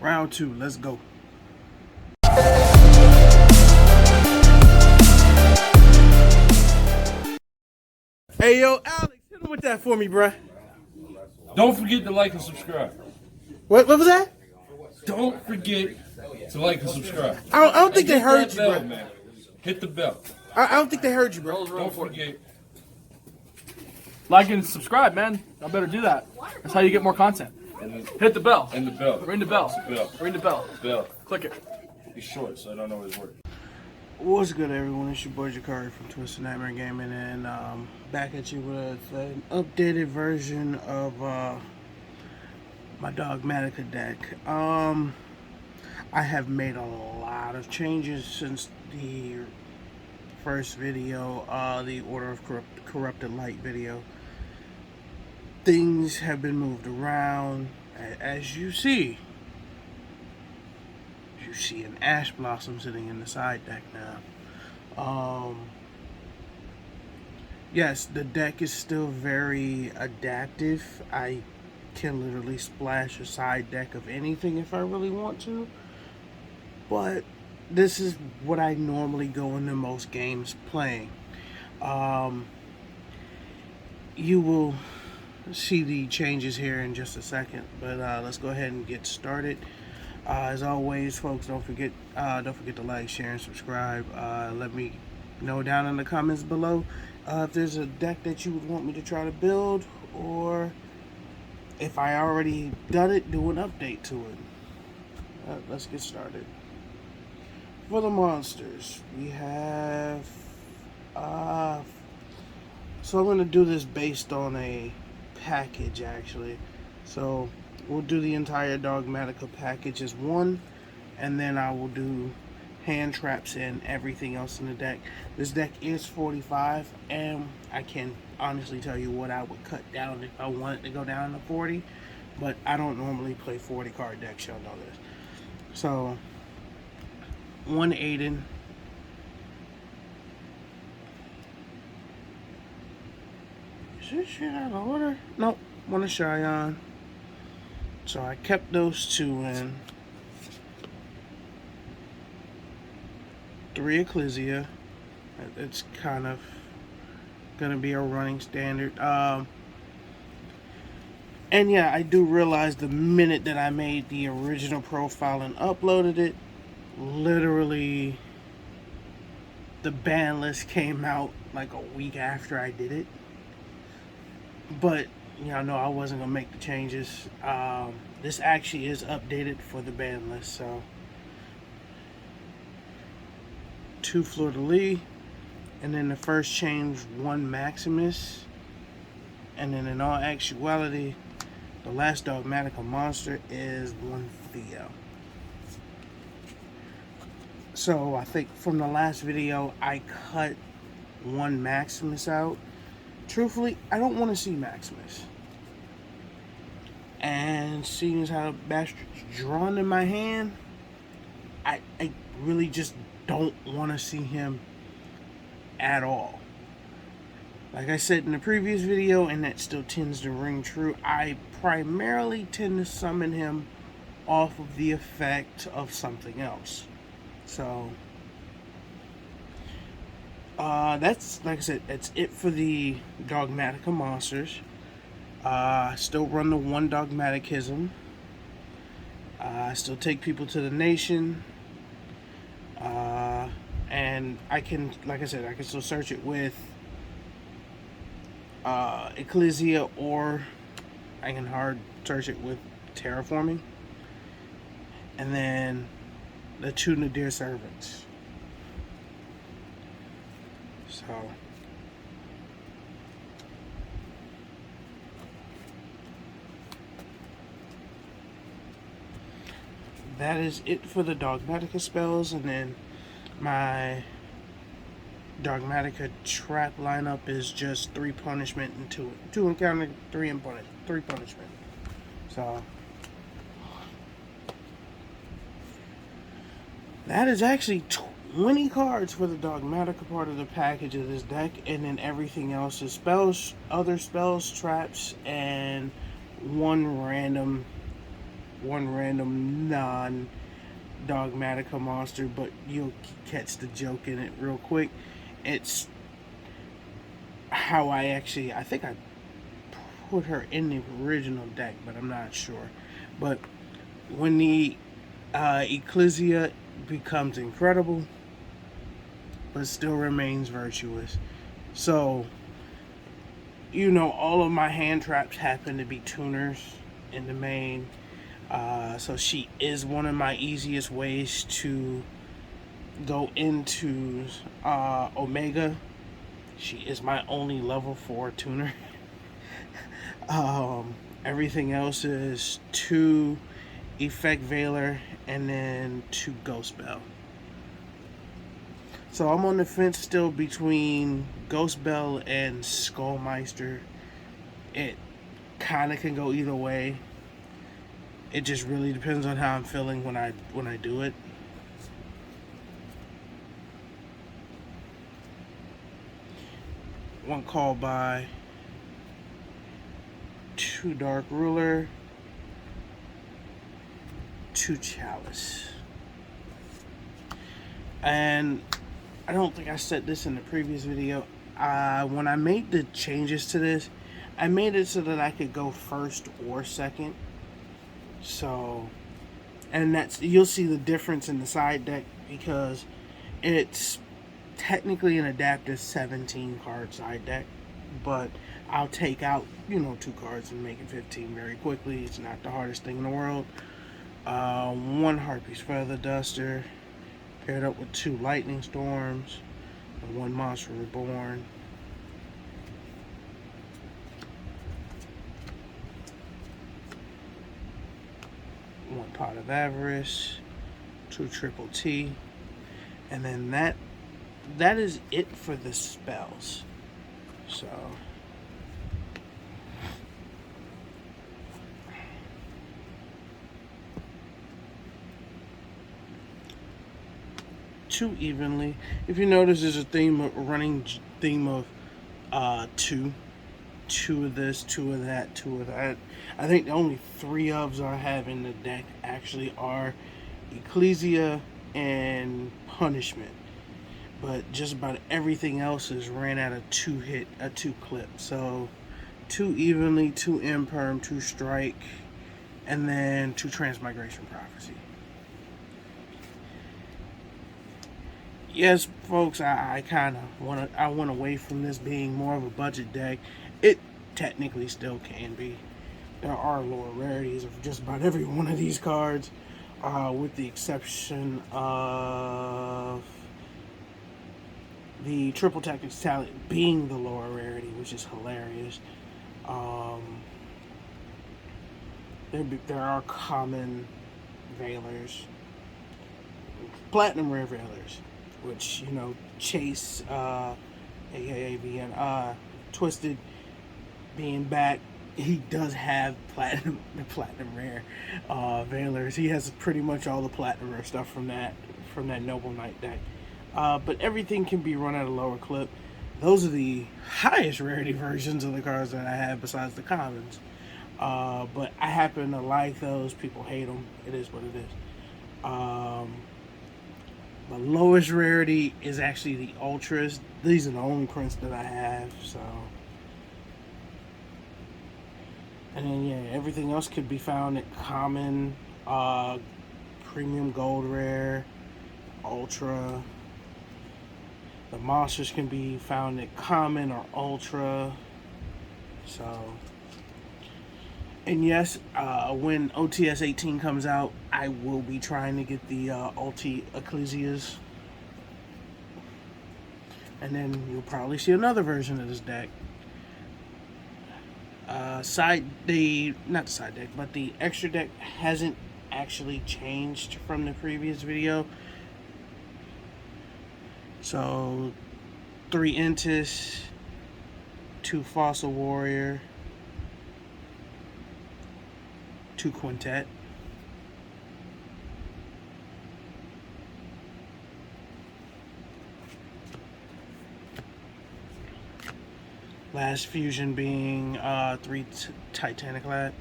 Round 2, let's go. Hey, yo, Alex, hit him with that for me, bruh. Don't forget to like and subscribe. What was that? Don't forget to like and subscribe. I don't think they Hit heard that you, bell, bro. man. Hit the bell. I don't think they heard you, bro. Don't forget. Like and subscribe, man. I better do that. That's how you get more content. Hit the bell. And the bell. Ring the bell. Bell. Ring the bell. Bell. Click it. He's short, so I don't know his word. What's good, everyone? It's your boy Jakari from Twisted Nightmare Gaming, and back at you with an updated version of my Dogmatika deck. I have made a lot of changes since the first video, the Order of Corrupted Light video. Things have been moved around, as you see. You see an Ash Blossom sitting in the side deck now. Yes, the deck is still very adaptive. I can literally splash a side deck of anything if I really want to. But this is what I normally go into most games playing. You will see the changes here in just a second, but let's go ahead and get started. As always, folks, don't forget to like, share, and subscribe. Let me know down in the comments below if there's a deck that you would want me to try to build, or if I already done it, do an update to it. Let's get started. For the monsters, we have so I'm going to do this based on a package, actually. So we'll do the entire Dogmatika package as one, and then I will do hand traps and everything else in the deck. This deck is 45, and I can honestly tell you what I would cut down if I wanted to go down to 40, but I don't normally play 40 card decks, y'all know this. So, one Aiden. Is this shit out of order? Nope. One of Cheyenne. So I kept those two in. 3 Ecclesia. It's kind of gonna be a running standard. And yeah, I do realize the minute that I made the original profile and uploaded it, literally the ban list came out like a week after I did it. But y'all know I wasn't gonna make the changes. This actually is updated for the ban list. So 2 Fleur de Lis, and then the first change 1 Maximus, and then in all actuality the last Dogmatika monster is 1 Theo. So I think from the last video I cut 1 Maximus out. Truthfully, I don't want to see Maximus. And seeing as how the bastard's drawn in my hand, I really just don't want to see him at all. Like I said in the previous video, and that still tends to ring true, I primarily tend to summon him off of the effect of something else. So that's, like I said, that's it for the Dogmatika monsters. Still run the 1 Dogmatikism. Still take people to the nation. And I can, like I said, I can still search it with Ecclesia, or I can hard search it with terraforming. And then the 2 Nadir servants. So that is it for the Dogmatika spells, and then my Dogmatika trap lineup is just 3 punishment and 2 encounter, 3 punishment. So that is actually 20 cards for the Dogmatika part of the package of this deck, and then everything else is spells, other spells, traps, and 1 random one random non-Dogmatika monster, but you'll catch the joke in it real quick. It's how I think I put her in the original deck, but I'm not sure. But when the Ecclesia becomes incredible, but still remains virtuous. So, you know, all of my hand traps happen to be tuners in the main. So she is one of my easiest ways to go into Omega. She is my only level 4 tuner. Everything else is 2 Effect Veiler and then 2 Ghost Bell. So I'm on the fence still between Ghost Bell and Skullmeister. It kind of can go either way. It just really depends on how I'm feeling when I do it. One Call by, 2 Dark Ruler, 2 Chalice. And I don't think I said this in the previous video. When I made the changes to this, I made it so that I could go first or second. So, and you'll see the difference in the side deck because it's technically an adaptive 17 card side deck, but I'll take out, 2 cards and make it 15 very quickly. It's not the hardest thing in the world. 1 Harpy's Feather Duster, paired up with 2 Lightning Storms, and 1 Monster Reborn. One Pot of Avarice, 2 Triple T, and then that is it for the spells. So too evenly. If you notice, there's a running theme of 2 of this, 2 of that, 2 of that. I think the only 3 ofs I have in the deck actually are Ecclesia and Punishment, but just about everything else is ran at a 2 clip. So 2 evenly, 2 imperm, 2 strike, and then 2 Transmigration Prophecy. Yes, folks, I went away from this being more of a budget deck. It technically still can be. There are lower rarities of just about every one of these cards, with the exception of the Triple Tactics Talent being the lower rarity, which is hilarious. There are common Veilers, Platinum Rare Veilers, which, Chase, aka VN, Twisted being back, he does have the platinum rare Veilers. He has pretty much all the platinum rare stuff from that Noble Knight deck. But everything can be run at a lower clip. Those are the highest rarity versions of the cards that I have besides the commons. But I happen to like those. People hate them. It is what it is. The lowest rarity is actually the Ultras. These are the only prints that I have, so. And then, yeah, everything else could be found at common, premium gold rare, ultra. The monsters can be found at common or ultra. So. And yes, when OTS 18 comes out, I will be trying to get the Ulti Ecclesias. And then you'll probably see another version of this deck. Not the side deck, but the extra deck hasn't actually changed from the previous video. So, 3 Entis, 2 Fossil Warrior, 2 Quintet, last fusion being 3 Titanic Lad,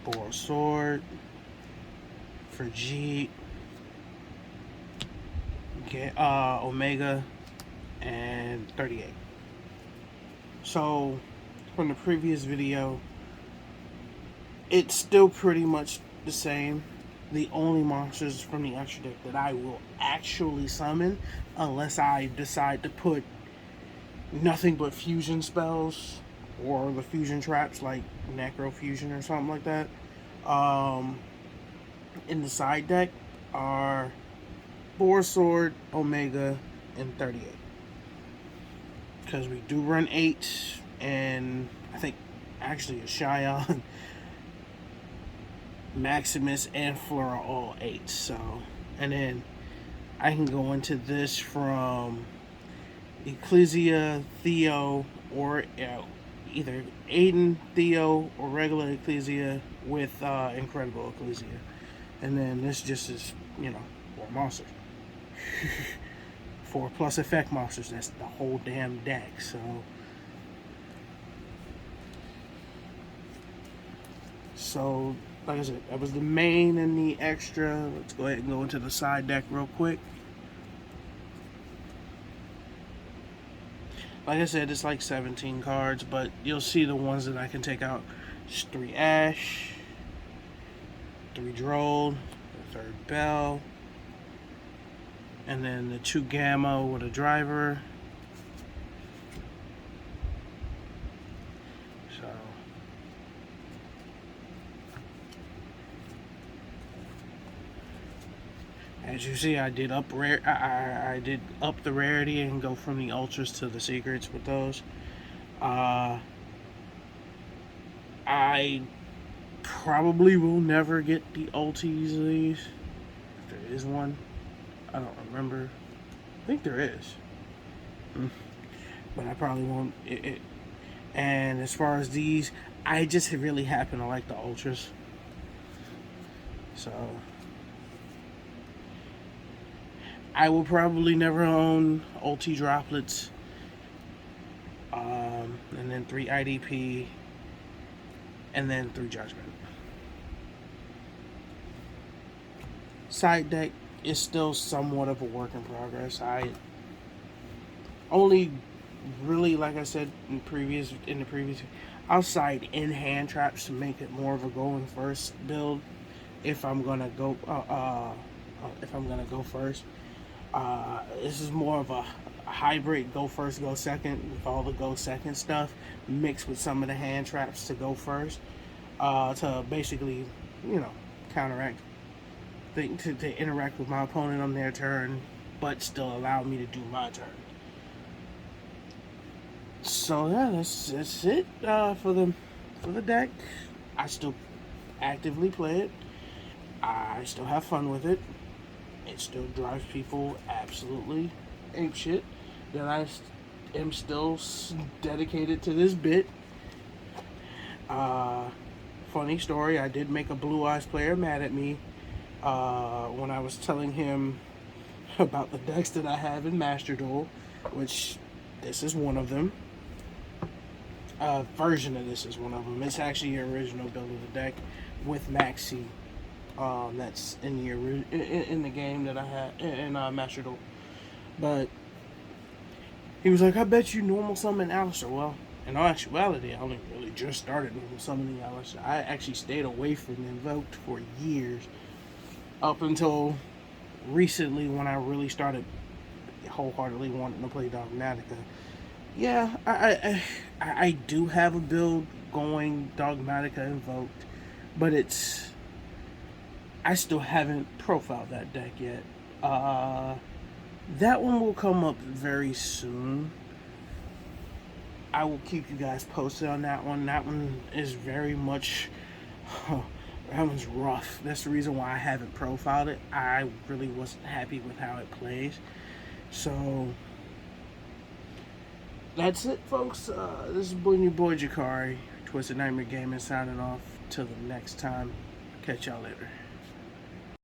Boar Sword for G, Omega, and 38. So from the previous video, it's still pretty much the same. The only monsters from the extra deck that I will actually summon, unless I decide to put nothing but fusion spells or the fusion traps like Necro Fusion or something like that, in the side deck are Boar Sword, Omega, and 38. Because we do run 8, and I think actually a Shion, Maximus, and Flora all 8. So, and then I can go into this from Ecclesia, Theo, or either Aiden, Theo, or regular Ecclesia with Incredible Ecclesia. And then this just is, 4 monsters. 4 plus effect monsters. That's the whole damn deck. So, like I said, that was the main and the extra. Let's go ahead and go into the side deck real quick. Like I said, it's like 17 cards, but you'll see the ones that I can take out. Just 3 Ash, 3 Droll, the 3rd Bell, and then the 2 Gamma with a driver. So, as you see, I did up I did up the rarity and go from the ultras to the secrets with those. I probably will never get the ultis of these. If there is one, I don't remember. I think there is, but I probably won't. And as far as these, I just really happen to like the ultras. So I will probably never own ulti droplets. And then 3 IDP, and then 3 Judgment. Side deck is still somewhat of a work in progress. I only really, like I said in the previous, outside in hand traps to make it more of a going first build. If I'm gonna go, first, this is more of a hybrid go first, go second, with all the go second stuff mixed with some of the hand traps to go first, to basically, counteract, to interact with my opponent on their turn, but still allow me to do my turn. So yeah, that's it for the deck. I still actively play it. I still have fun with it. It still drives people absolutely apeshit. That I am still dedicated to this bit. Funny story, I did make a Blue Eyes player mad at me when I was telling him about the decks that I have in Master Duel, which this is one of them. Version of this is one of them. It's actually the original build of the deck with Maxi. That's in the game that I had in Master Duel. But he was like, I bet you normal summon Alistair. Well, in all actuality, I only really just started normal summoning Alistair. I actually stayed away from Invoked for years, up until recently when I really started wholeheartedly wanting to play Dogmatika. Yeah, I do have a build going Dogmatika Invoked, but I still haven't profiled that deck yet. That one will come up very soon. I will keep you guys posted on that one. That one is very much, that one's rough. That's the reason why I haven't profiled it. I really wasn't happy with how it plays. So that's it, folks. This is your boy Jakari, Twisted Nightmare Gaming, signing off. Till the next time. Catch y'all later.